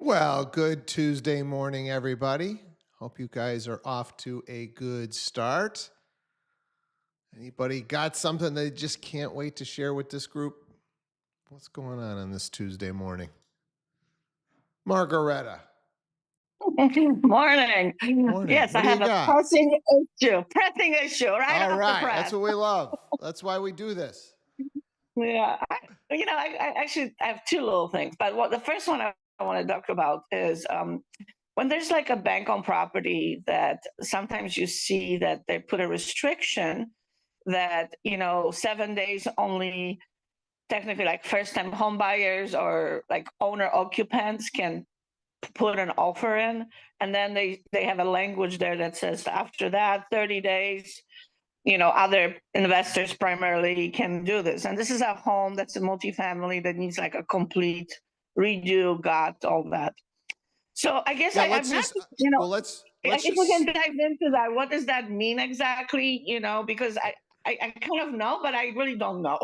Well, good Tuesday morning, everybody. Hope you guys are off to a good start. Anybody got something they just can't wait to share with this group? What's going on this Tuesday morning? Margaretta. Morning. Morning. Yes, What I do you have a got? pressing issue right All off the right. That's press. what we love. That's why we do this. Yeah, I actually I have two little things, but the first one I want to talk about is when there's like a bank on property that sometimes you see that they put a restriction that 7 days only, technically like first time home buyers or like owner occupants can put an offer in, and then they have a language there that says after that 30 days other investors primarily can do this. And this is a home that's a multifamily that needs like a complete redo, got all that. So I guess Yeah, I'm let's not, just well let's if we can just dive into that, what does that mean exactly? Because I kind of know, but I really don't know.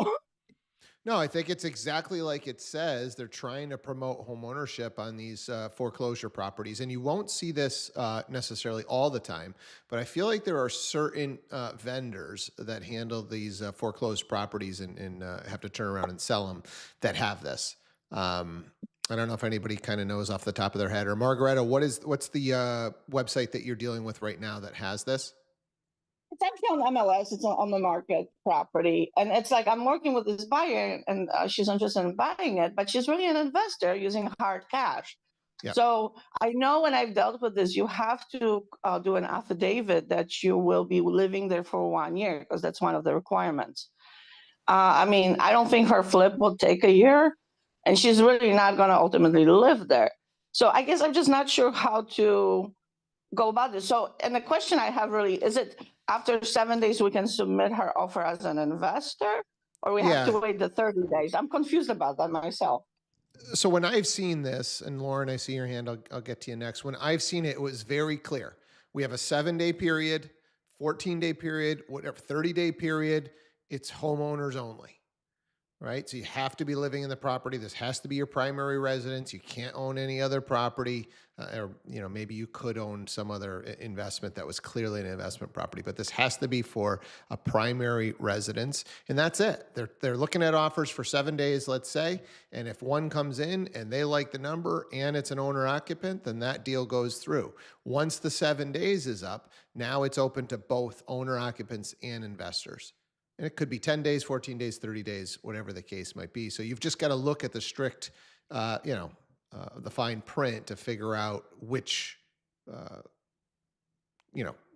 No, I think it's exactly like it says. They're trying to promote home ownership on these foreclosure properties. And you won't see this necessarily all the time, but I feel like there are certain vendors that handle these foreclosed properties and have to turn around and sell them that have this. I don't know if anybody kind of knows off the top of their head. Or Margaretta, what's the website that you're dealing with right now that has this? It's actually on MLS. It's on the market property, and it's like I'm working with this buyer, and she's interested in buying it, but she's really an investor using hard cash. Yeah. So I know when I've dealt with this, you have to do an affidavit that you will be living there for 1 year because that's one of the requirements. I mean, I don't think her flip will take a year, and she's really not going to ultimately live there. So I guess I'm just not sure how to go about this. So, and the question I have really is it after 7 days we can submit her offer as an investor, or we have to Yeah. wait the 30 days? I'm confused about that myself. So when I've seen this, and Lauren, I see your hand. I'll get to you next. When I've seen it, it was very clear. We have a 7 day period, 14-day period, whatever, 30-day period. It's homeowners only, right? So you have to be living in the property. This has to be your primary residence. You can't own any other property, or maybe you could own some other investment that was clearly an investment property, but this has to be for a primary residence, and that's it. They're looking at offers for 7 days, let's say, and if one comes in and they like the number and it's an owner occupant, then that deal goes through. Once the 7 days is up, now it's open to both owner occupants and investors. And it could be 10 days, 14 days, 30 days, whatever the case might be. So you've just got to look at the strict, the fine print to figure out which, uh,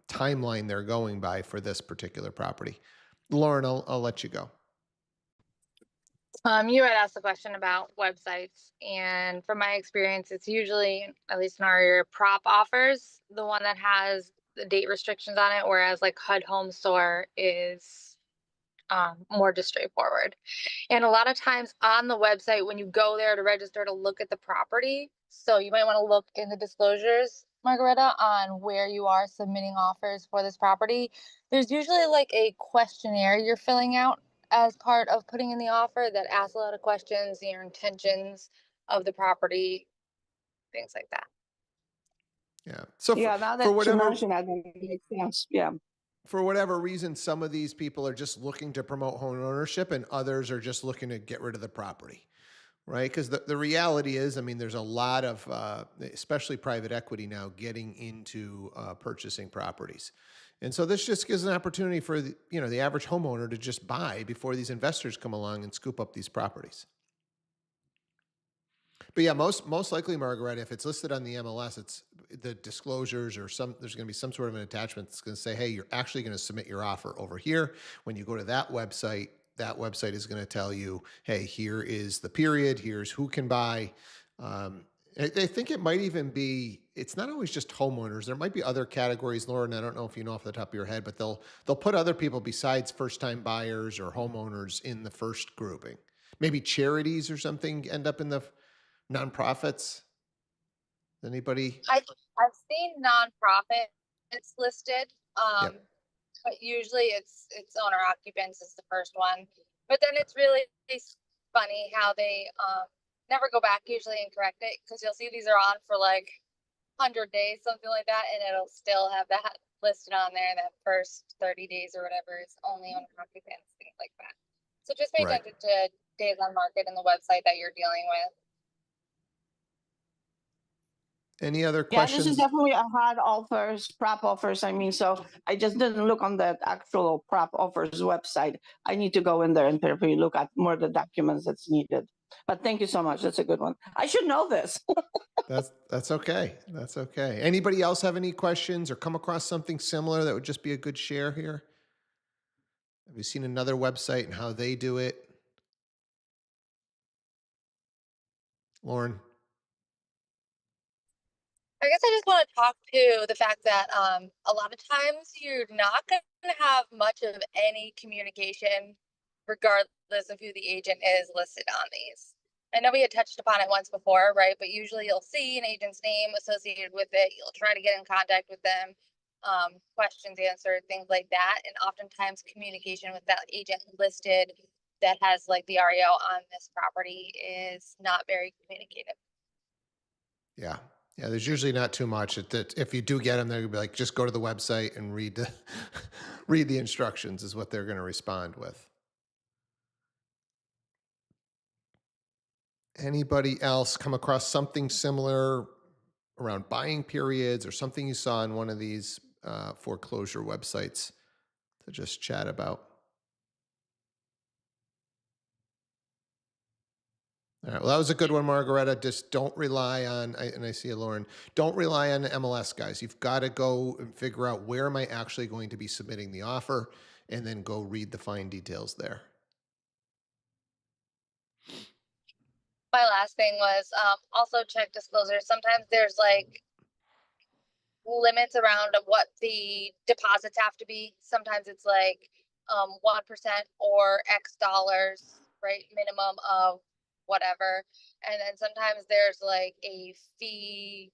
timeline they're going by for this particular property. Lauren, I'll let you go. You had asked a question about websites, and from my experience, it's usually, at least in our area, PropOffers, the one that has the date restrictions on it, whereas like HUD Home Store is more just straightforward. And a lot of times on the website, when you go there to register to look at the property, so you might want to look in the disclosures, Margaretta, on where you are submitting offers for this property. There's usually like a questionnaire you're filling out as part of putting in the offer that asks a lot of questions, your intentions of the property, things like that. Yeah. So Yeah, now for that you whatever mention that, it makes sense. Yeah. for whatever reason, some of these people are just looking to promote home ownership, and others are just looking to get rid of the property. Right, because the reality is, I mean, there's a lot of, especially private equity now, getting into purchasing properties, and so this just gives an opportunity for the average homeowner to just buy before these investors come along and scoop up these properties. But yeah, most likely, Margaret, if it's listed on the MLS, it's the disclosures or there's going to be some sort of an attachment that's going to say, hey, you're actually going to submit your offer over here. When you go to that website is going to tell you, hey, here is the period, here's who can buy. I think it might even be, it's not always just homeowners. There might be other categories, Lauren. I don't know if you know off the top of your head, but they'll put other people besides first-time buyers or homeowners in the first grouping. Maybe charities or something end up in the nonprofits. Anybody? I've seen nonprofits listed, Yep. but usually it's owner occupants is the first one. But then it's really funny how they never go back usually and correct it, because you'll see these are on for like 100 days, something like that, and it'll still have that listed on there. That first 30 days or whatever is only owner occupants, things like that. So just pay Right. attention to days on market and the website that you're dealing with. Any other Yeah, this is questions? definitely a hard offers, prop offers. I mean, so I just didn't look on that actual prop offers website. I need to go in there and probably look at more of the documents that's needed. But thank you so much. That's a good one. I should know this. That's okay. That's okay. Anybody else have any questions or come across something similar that would just be a good share here? Have you seen another website and how they do it? Lauren? I guess I just want to talk to the fact that a lot of times you're not going to have much of any communication, regardless of who the agent is listed on these. I know we had touched upon it once before, right? But usually you'll see an agent's name associated with it. You'll try to get in contact with them, questions answered, things like that. And oftentimes communication with that agent listed that has like the REO on this property is not very communicative. Yeah. Yeah, there's usually not too much. If you do get them, they'll be like, just go to the website and read the read the instructions is what they're going to respond with. Anybody else come across something similar around buying periods or something you saw in one of these foreclosure websites to just chat about? All right. Well, that was a good one, Margaretta. Just don't rely on, and I see you, Lauren, don't rely on the MLS, guys. You've got to go and figure out where am I actually going to be submitting the offer and then go read the fine details there. My last thing was also check disclosures. Sometimes there's like limits around what the deposits have to be. Sometimes it's like 1% or X dollars, right? Minimum of whatever. And then sometimes there's like a fee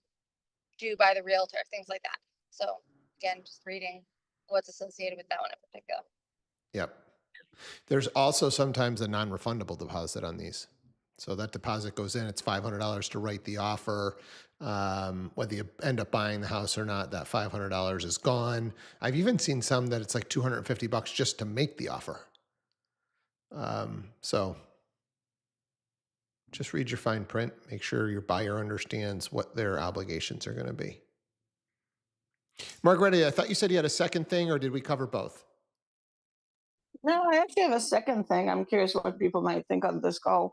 due by the realtor, things like that. So again, just reading what's associated with that one in particular. Yep. There's also sometimes a non-refundable deposit on these. So that deposit goes in, it's $500 to write the offer. Whether you end up buying the house or not, that $500 is gone. I've even seen some that it's like $250 just to make the offer. So just read your fine print, make sure your buyer understands what their obligations are going to be. Margaretta, I thought you said you had a second thing, or did we cover both? No, I actually have a second thing. I'm curious what people might think on this call.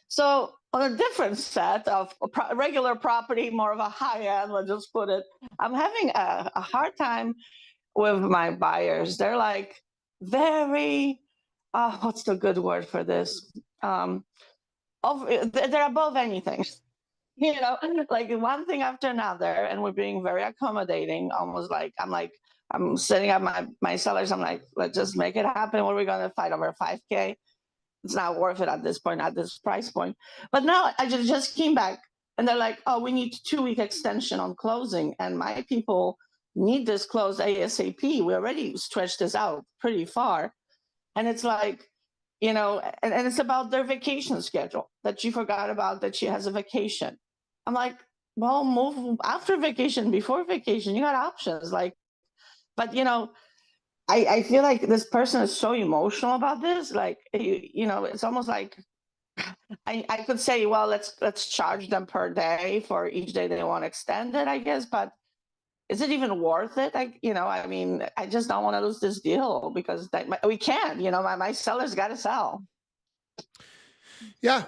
So on a different set of regular property, more of a high end, let's just put it, I'm having a hard time with my buyers. They're like very, what's the good word for this? They're above anything. You know, like one thing after another, and we're being very accommodating, almost like I'm setting up my sellers. I'm like, let's just make it happen. What are we going to fight over 5K? It's not worth it at this point, at this price point. But now I just came back and they're like, oh, we need 2-week extension on closing. And my people need this closed ASAP. We already stretched this out pretty far. And it's like, you know, and it's about their vacation schedule that she forgot about, that she has a vacation. I'm like, well, move after vacation, before vacation, you got options. Like, but you know, I feel like this person is so emotional about this. Like, you know, it's almost like I could say, well, let's charge them per day for each day they want extended, I guess. But is it even worth it? You know, I mean, I just don't want to lose this deal because we can't. You know, my seller's got to sell. Yeah,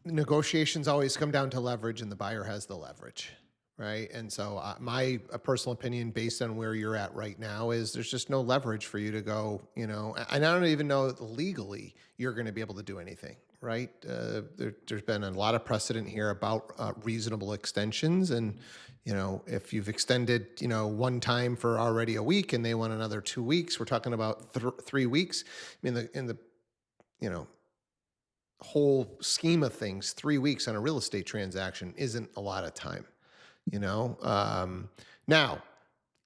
negotiations always come down to leverage, and the buyer has the leverage, right? And so, my personal opinion, based on where you're at right now, is there's just no leverage for you to go. You know, and I don't even know that legally you're going to be able to do anything, right? There's been a lot of precedent here about reasonable extensions, and you know, if you've extended, you know, one time for already a week, and they want another 2 weeks, we're talking about 3 weeks. I mean, in the you know whole scheme of things, 3 weeks on a real estate transaction isn't a lot of time, you know? Now,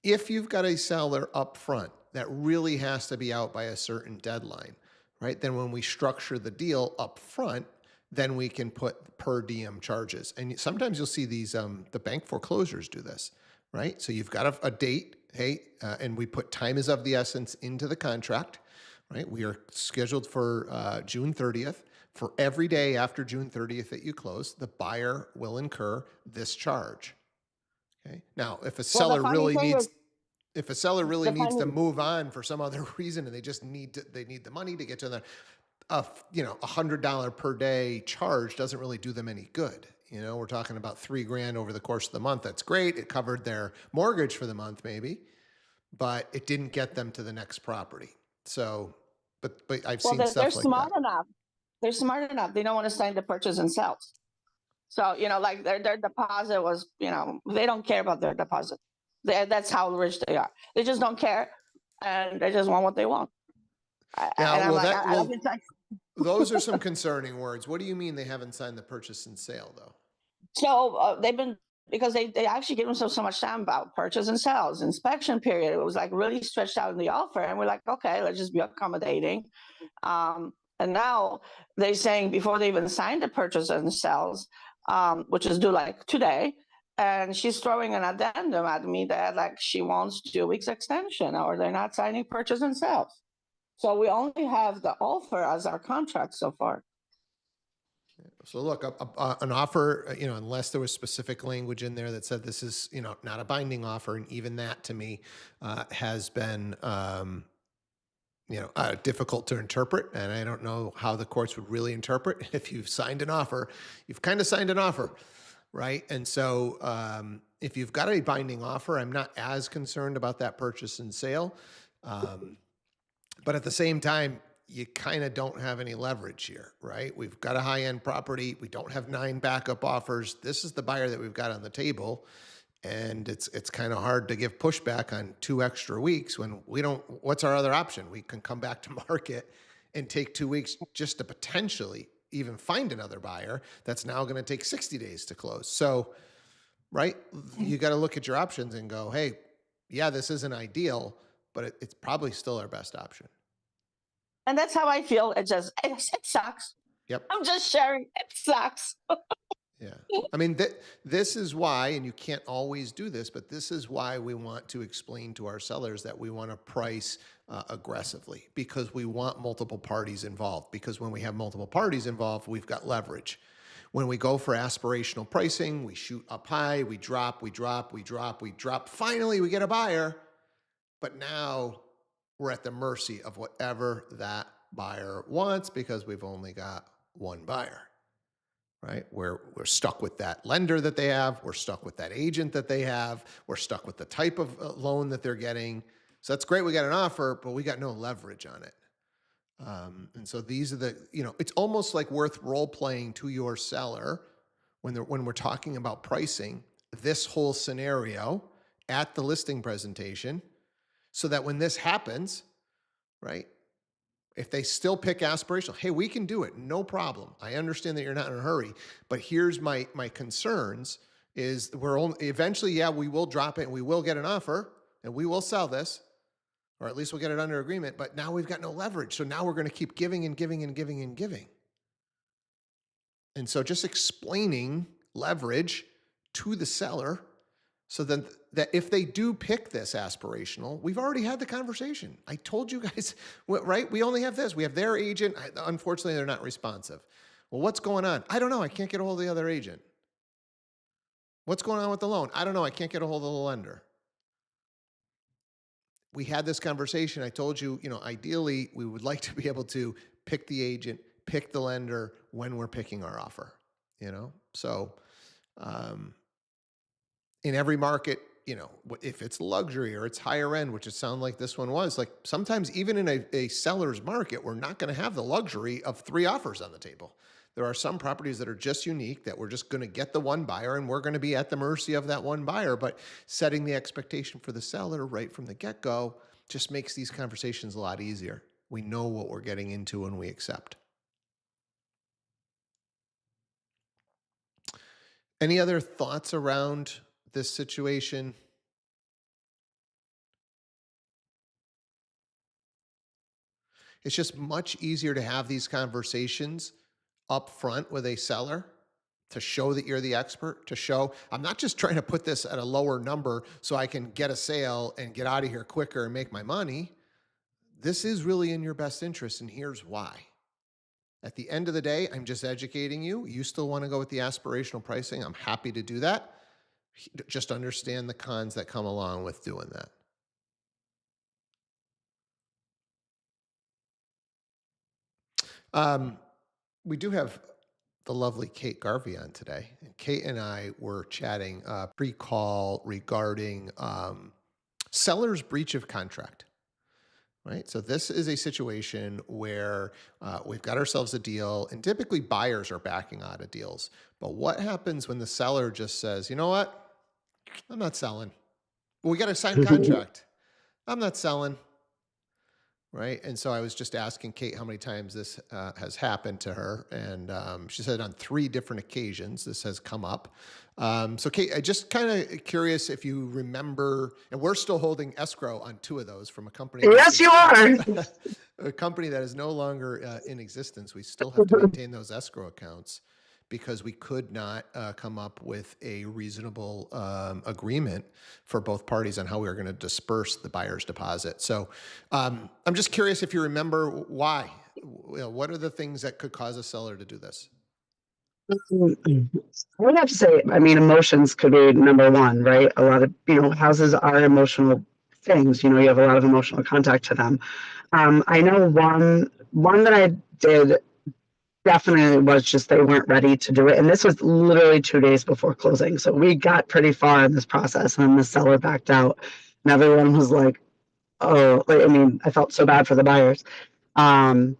if you've got a seller up front that really has to be out by a certain deadline, right? Then when we structure the deal up front, then we can put per diem charges. And sometimes you'll see these, the bank foreclosures do this, right? So you've got a date, hey, and we put time is of the essence into the contract, right? We are scheduled for June 30th. For every day after June 30th that you close, the buyer will incur this charge. Okay. Now, if a Well, the seller funny really thing needs is, if a seller really the needs to funny, move on for some other reason and they just need the money to get to their $100 per day charge doesn't really do them any good. We're talking about $3,000 over the course of the month. That's great. It covered their mortgage for the month, maybe, but it didn't get them to the next property. So, but I've well, seen they're stuff like smart that. enough. They're smart enough. They don't want to sign the purchase and sales. So, like their deposit was, they don't care about their deposit. That's how rich they are. They just don't care, and they just want what they want. Yeah, And I'm well, like, I don't well, think like. those are some concerning words. What do you mean they haven't signed the purchase and sale, though? So they've been, because they actually give themselves so much time about purchase and sales, inspection period. It was like really stretched out in the offer, and we're like, okay, let's just be accommodating. And now they're saying before they even sign the purchase and sales, which is due like today, and she's throwing an addendum at me that like she wants 2 weeks extension, or they're not signing purchase and sales. So we only have the offer as our contract so far. So look, an offer, unless there was specific language in there that said this is, not a binding offer, and even that to me has been, difficult to interpret. And I don't know how the courts would really interpret. If you've signed an offer, you've kind of signed an offer, right? And so if you've got a binding offer, I'm not as concerned about that purchase and sale. But at the same time, you kind of don't have any leverage here, right? We've got a high-end property. We don't have 9 backup offers. This is the buyer that we've got on the table. And it's kind of hard to give pushback on 2 extra weeks when we don't, what's our other option? We can come back to market and take 2 weeks just to potentially even find another buyer that's now going to take 60 days to close. So, right, you got to look at your options and go, hey, yeah, this isn't ideal, but it's probably still our best option. And that's how I feel. It sucks. Yep. I'm just sharing. It sucks. Yeah. I mean, this is why, and you can't always do this, but this is why we want to explain to our sellers that we want to price aggressively, because we want multiple parties involved. Because when we have multiple parties involved, we've got leverage. When we go for aspirational pricing, we shoot up high, we drop, we drop, we drop, we drop. Finally, we get a buyer, but now we're at the mercy of whatever that buyer wants because we've only got one buyer. Right? We're stuck with that lender that they have. We're stuck with that agent that they have. We're stuck with the type of loan that they're getting. So that's great. We got an offer, but we got no leverage on it. And so these are the, it's almost like worth role playing to your seller when we're talking about pricing this whole scenario at the listing presentation, so that when this happens, right? If they still pick aspirational, hey, we can do it, no problem. I understand that you're not in a hurry, but here's my concerns is we're only eventually, yeah, we will drop it and we will get an offer and we will sell this, or at least we'll get it under agreement, but now we've got no leverage. So now we're going to keep giving and giving and giving and giving. And so just explaining leverage to the seller so that if they do pick this aspirational, we've already had the conversation. I told you guys, right? We only have this. We have their agent. Unfortunately, they're not responsive. Well, what's going on? I don't know. I can't get a hold of the other agent. What's going on with the loan? I don't know. I can't get a hold of the lender. We had this conversation. I told you, ideally, we would like to be able to pick the agent, pick the lender when we're picking our offer, So, in every market, if it's luxury or it's higher end, which it sounds like this one was, like sometimes even in a seller's market, we're not going to have the luxury of 3 offers on the table. There are some properties that are just unique that we're just going to get the one buyer and we're going to be at the mercy of that one buyer. But setting the expectation for the seller right from the get-go just makes these conversations a lot easier. We know what we're getting into when we accept. Any other thoughts around this situation? It's just much easier to have these conversations up front with a seller to show that you're the expert, to show I'm not just trying to put this at a lower number so I can get a sale and get out of here quicker and make my money. This is really in your best interest, and here's why. At the end of the day, I'm just educating you. You still want to go with the aspirational pricing? I'm happy to do that. Just understand the cons that come along with doing that. We do have the lovely Kate Garvey on today. And Kate and I were chatting pre-call regarding seller's breach of contract. Right. So this is a situation where we've got ourselves a deal, and typically buyers are backing out of deals. But what happens when the seller just says, you know what? I'm not selling. Well, we got a signed contract. I'm not selling. Right. And so I was just asking Kate how many times this has happened to her. And she said on 3 different occasions this has come up. So Kate, I just kind of curious if you remember, and we're still holding escrow on 2 of those from a company. Yes, you are. A company that is no longer in existence. We still have to maintain those escrow accounts because we could not come up with a reasonable agreement for both parties on how we were going to disperse the buyer's deposit. So I'm just curious if you remember why. What are the things that could cause a seller to do this? I would have to say, I mean, emotions could be number one, right? A lot of, houses are emotional things. You have a lot of emotional contact to them. I know one that I did definitely was just they weren't ready to do it. And this was literally 2 days before closing. So we got pretty far in this process, and then the seller backed out. And everyone was like, oh, I felt so bad for the buyers. And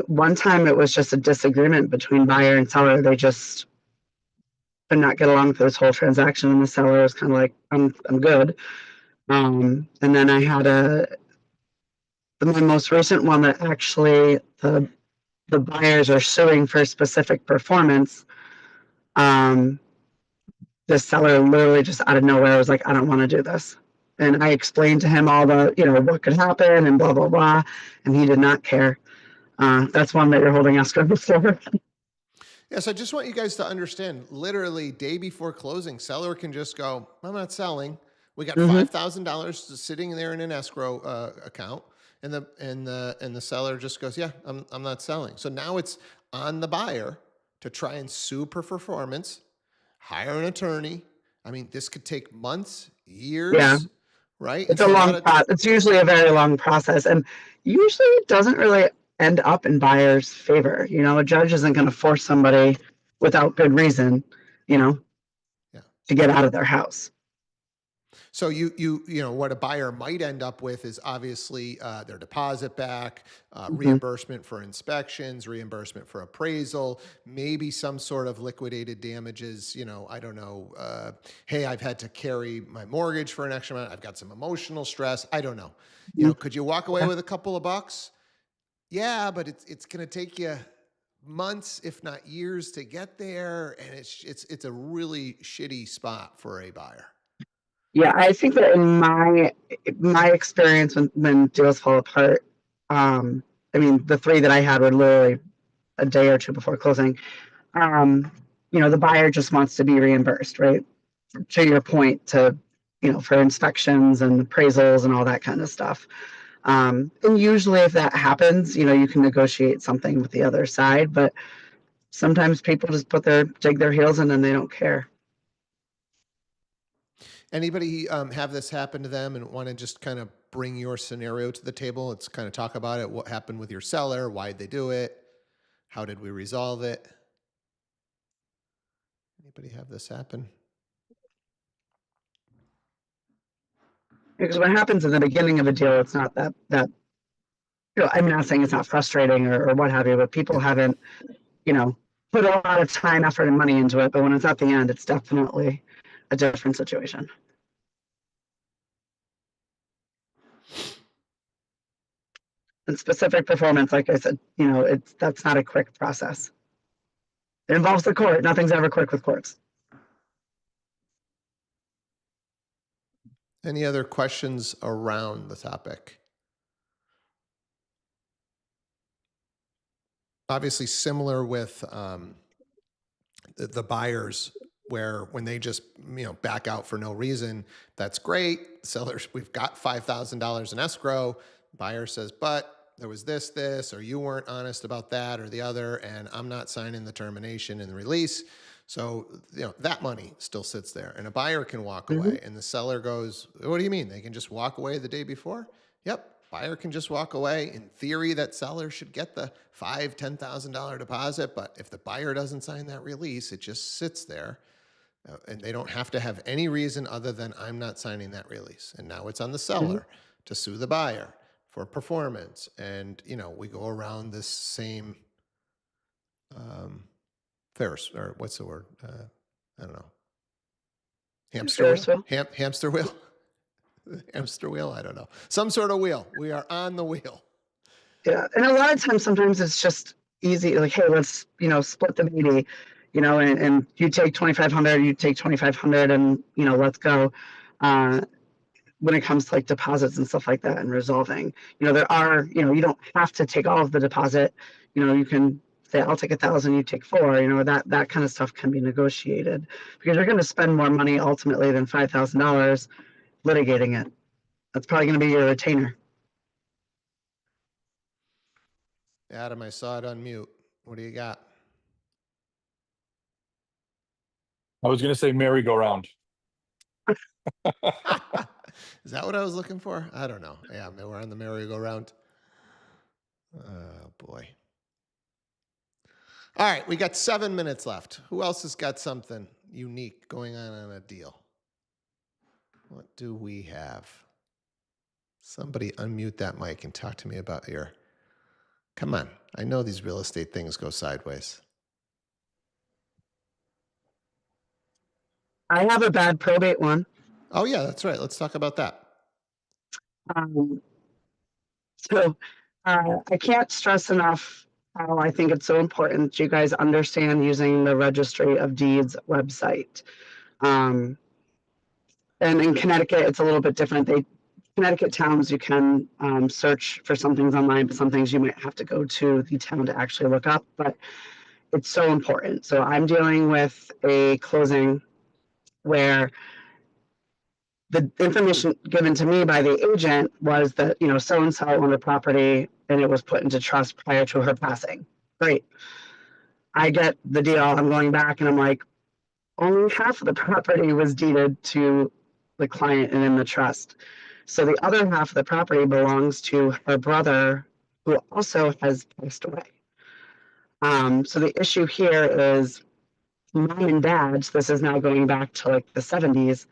one time it was just a disagreement between buyer and seller. They just could not get along for this whole transaction. And the seller was kind of like, I'm good. And then I had my most recent one that actually the buyers are suing for specific performance. The seller literally just out of nowhere was like, I don't want to do this. And I explained to him all the, what could happen and blah, blah, blah. And he did not care. That's one that you're holding escrow for. Yes, I just want you guys to understand, literally day before closing, seller can just go, I'm not selling. We got $5,000 sitting there in an escrow account. And the seller just goes, yeah, I'm not selling. So now it's on the buyer to try and sue per performance, hire an attorney. I mean, this could take months, years, Yeah. right? It's a long process. It's usually a very long process, and usually it doesn't really end up in buyer's favor. A judge isn't going to force somebody without good reason, to get out of their house. So you know what a buyer might end up with is obviously their deposit back, reimbursement for inspections, reimbursement for appraisal, maybe some sort of liquidated damages. I don't know. Hey, I've had to carry my mortgage for an extra amount. I've got some emotional stress. I don't know. Could you walk away with a couple of bucks? Yeah, but it's going to take you months, if not years, to get there, and it's a really shitty spot for a buyer. Yeah, I think that in my experience when deals fall apart, the 3 that I had were literally a day or 2 before closing. The buyer just wants to be reimbursed, right? To your point, for inspections and appraisals and all that kind of stuff. And usually if that happens, you can negotiate something with the other side, but sometimes people just dig their heels in and they don't care. Anybody have this happen to them and want to just kind of bring your scenario to the table? Let's kind of talk about it. What happened with your seller? Why did they do it? How did we resolve it? Anybody have this happen? Because what happens in the beginning of a deal, it's not that I'm not saying it's not frustrating or what have you, but people haven't, put a lot of time, effort, and money into it. But when it's at the end, it's definitely a different situation. And specific performance, like I said, that's not a quick process. It involves the court. Nothing's ever quick with courts. Any other questions around the topic? obviously similar with the buyers, where when they just back out for no reason, that's great. Sellers, we've got $5,000 in escrow. Buyer says, but there was this, or you weren't honest about that or the other, and I'm not signing the termination and the release. So that money still sits there, and a buyer can walk away, and the seller goes, what do you mean? They can just walk away the day before? Yep. Buyer can just walk away. In theory, that seller should get the $5,000, $10,000 deposit, but if the buyer doesn't sign that release, it just sits there, and they don't have to have any reason other than I'm not signing that release. And now it's on the seller to sue the buyer for performance. And we go around this same Ferris, or what's the word? I don't know. Hamster wheel? Hamster wheel? Hamster wheel? I don't know. Some sort of wheel. We are on the wheel. Yeah. And a lot of times, sometimes it's just easy. Like, hey, let's, split the baby, and you take 2,500, you take 2,500, and, let's go. When it comes to like deposits and stuff like that and resolving, there are, you don't have to take all of the deposit. You can say, I'll take 1,000, you take 4, that kind of stuff can be negotiated, because you're going to spend more money ultimately than $5,000 litigating it. That's probably going to be your retainer. Adam, I saw it on mute. What do you got? I was going to say merry-go-round. Is that what I was looking for? I don't know. Yeah, we're on the merry-go-round. Oh, boy. All right, we got 7 minutes left. Who else has got something unique going on a deal? What do we have? Somebody unmute that mic and talk to me about your... Come on. I know these real estate things go sideways. I have a bad probate one. Oh, yeah, that's right. Let's talk about that. I can't stress enough how I think it's so important that you guys understand using the Registry of Deeds website. And in Connecticut, it's a little bit different. Connecticut towns, you can search for some things online, but some things you might have to go to the town to actually look up, but it's so important. So I'm dealing with a closing where the information given to me by the agent was that, so-and-so owned the property and it was put into trust prior to her passing. Great. I get the deal. I'm going back and I'm like, only half of the property was deeded to the client and in the trust. So the other half of the property belongs to her brother, who also has passed away. So the issue here is mom and dad, this is now going back to like the 70s,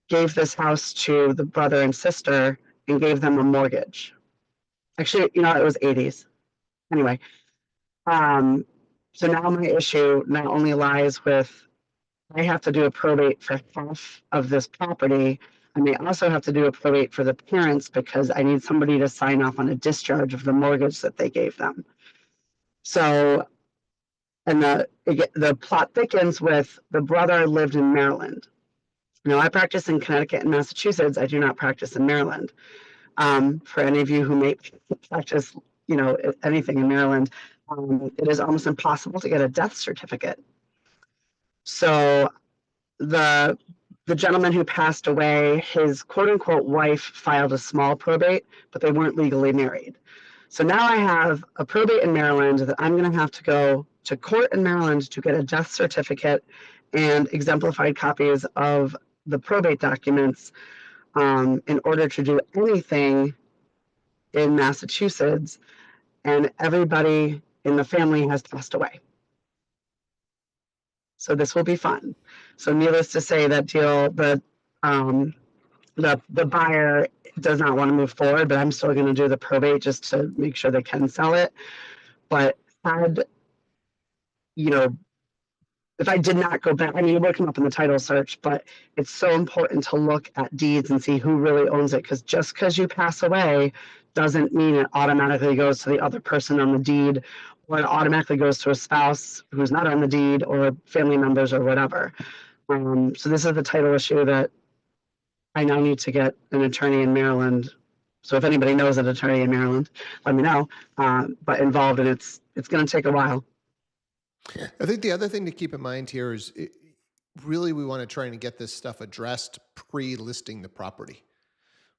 gave this house to the brother and sister and gave them a mortgage. Actually, it was 80s. Anyway, so now my issue not only lies with I have to do a probate for half of this property, I may also have to do a probate for the parents because I need somebody to sign off on a discharge of the mortgage that they gave them. So, and the plot thickens with the brother lived in Maryland. Now, I practice in Connecticut and Massachusetts. I do not practice in Maryland. For any of you who may practice, anything in Maryland, it is almost impossible to get a death certificate. So the gentleman who passed away, his quote unquote wife filed a small probate, but they weren't legally married. So now I have a probate in Maryland that I'm going to have to go to court in Maryland to get a death certificate and exemplified copies of the probate documents in order to do anything in Massachusetts, and everybody in the family has passed away. So this will be fun. So needless to say, that deal, the buyer does not want to move forward, but I'm still going to do the probate just to make sure they can sell it. But if I did not go back, it would come up in the title search, but it's so important to look at deeds and see who really owns it, because just because you pass away doesn't mean it automatically goes to the other person on the deed, or it automatically goes to a spouse who's not on the deed, or family members or whatever. So this is the title issue that I now need to get an attorney in Maryland So if anybody knows an attorney in Maryland, let me know. But involved, and it's going to take a while. I think the other thing to keep in mind here is really we want to try and get this stuff addressed pre-listing the property,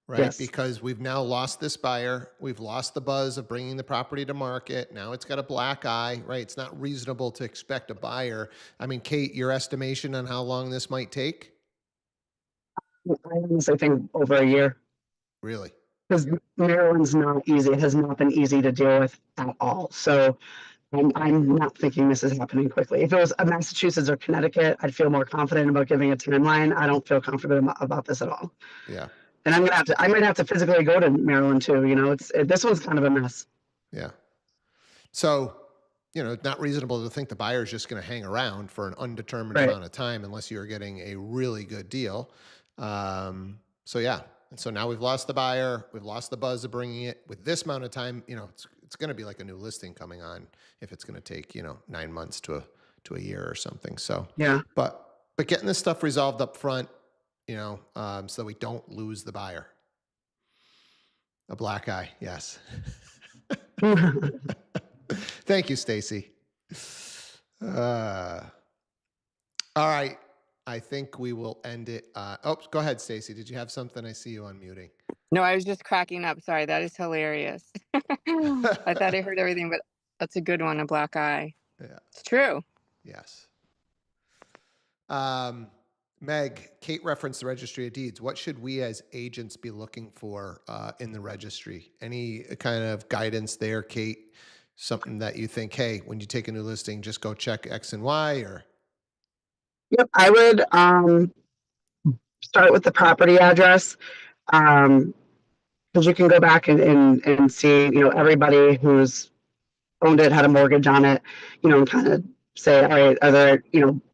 right? Yes. Because we've now lost this buyer. We've lost the buzz of bringing the property to market. Now it's got a black eye, right? It's not reasonable to expect a buyer. I mean, Kate, your estimation on how long this might take? I honestly think over a year. Really? Because Maryland's not easy. It has not been easy to deal with at all. So I'm not thinking this is happening quickly. If it was Massachusetts or Connecticut, I'd feel more confident about giving a timeline. I don't feel confident about this at all. Yeah. And I might have to physically go to Maryland too. You know, this one's kind of a mess. Yeah. So, you know, it's not reasonable to think the buyer is just going to hang around for an undetermined Right. amount of time unless you're getting a really good deal. So yeah. And so now we've lost the buyer. We've lost the buzz of bringing it with this amount of time. You know, it's going to be like a new listing coming on if it's going to take, 9 months to a year or something. So, Yeah. but getting this stuff resolved up front, so we don't lose the buyer. A black eye. Yes. Thank you, Stacy. All right. I think we will end it. Go ahead, Stacy. Did you have something? I see you unmuting. No, I was just cracking up. Sorry, that is hilarious. I thought I heard everything, but that's a good one, a black eye. Yeah. It's true. Yes. Meg, Kate referenced the registry of deeds. What should we as agents be looking for in the registry? Any kind of guidance there, Kate? Something that you think, hey, when you take a new listing, just go check X and Y, or? Yep. I would start with the property address. Because you can go back and see, everybody who's owned it, had a mortgage on it, and kind of say, all right, are there,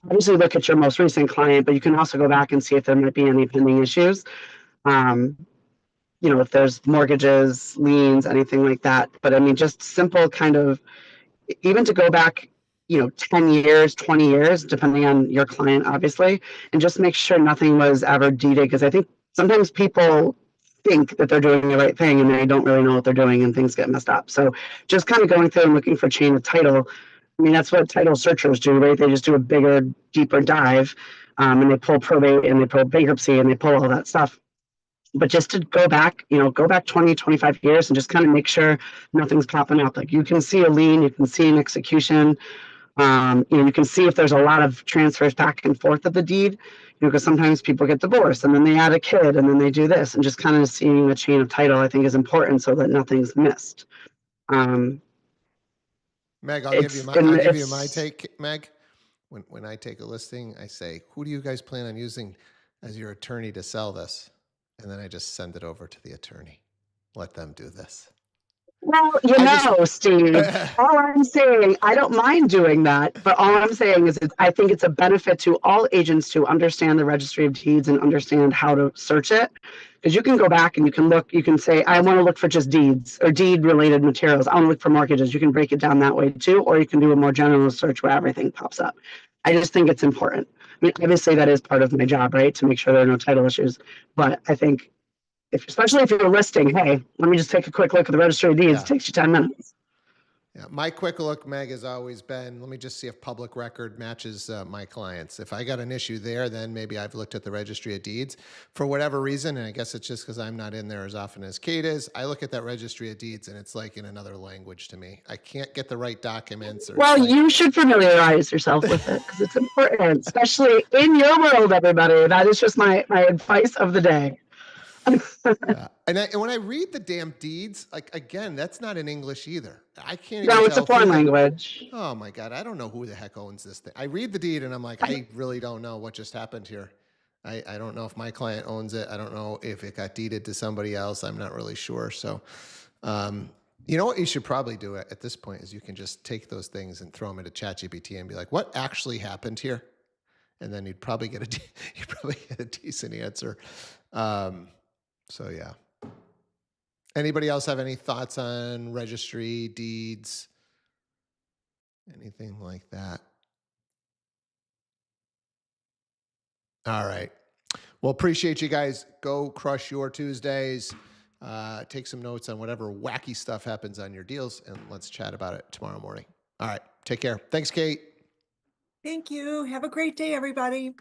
obviously look at your most recent client, but you can also go back and see if there might be any pending issues. If there's mortgages, liens, anything like that. But I mean, just simple kind of, even to go back, 10 years, 20 years, depending on your client, obviously, and just make sure nothing was ever deeded. Because I think sometimes people think that they're doing the right thing and they don't really know what they're doing and things get messed up. So just kind of going through and looking for chain of title. I mean, that's what title searchers do, right? They just do a bigger, deeper dive, and they pull probate and they pull bankruptcy and they pull all that stuff. But just to go back 20, 25 years and just kind of make sure nothing's popping up. Like you can see a lien, you can see an execution, you can see if there's a lot of transfers back and forth of the deed, because sometimes people get divorced and then they add a kid and then they do this, and just kind of seeing the chain of title, I think, is important so that nothing's missed. Meg, I'll give you my take, Meg. When I take a listing, I say, who do you guys plan on using as your attorney to sell this? And then I just send it over to the attorney. Let them do this. Well, Steve, all I'm saying, I don't mind doing that, but all I'm saying is I think it's a benefit to all agents to understand the registry of deeds and understand how to search it. Because you can go back and you can look, you can say, I want to look for just deeds or deed related materials. I want to look for mortgages. You can break it down that way too, or you can do a more general search where everything pops up. I just think it's important. I mean, obviously that is part of my job, right? To make sure there are no title issues. But I think especially if you're listing, hey, let me just take a quick look at the registry of deeds. Yeah. It takes you 10 minutes. Yeah, my quick look, Meg, has always been, let me just see if public record matches my clients. If I got an issue there, then maybe I've looked at the registry of deeds. For whatever reason, and I guess it's just because I'm not in there as often as Kate is, I look at that registry of deeds and it's like in another language to me. I can't get the right documents. You should familiarize yourself with it because it's important, especially in your world, everybody. That is just my advice of the day. Yeah. And when I read the damn deeds, like, again, that's not in English either. I can't even No, it's a foreign language. Oh my God. I don't know who the heck owns this thing. I read the deed and I'm like, I really don't know what just happened here. I don't know if my client owns it. I don't know if it got deeded to somebody else. I'm not really sure. So, you know what you should probably do at this point is you can just take those things and throw them into ChatGPT and be like, what actually happened here? And then you'd probably get a decent answer. So yeah. Anybody else have any thoughts on registry, deeds, anything like that? All right. Well, appreciate you guys. Go crush your Tuesdays. take some notes on whatever wacky stuff happens on your deals, and let's chat about it tomorrow morning. All right. Take care. Thanks, Kate. Thank you. Have a great day, everybody.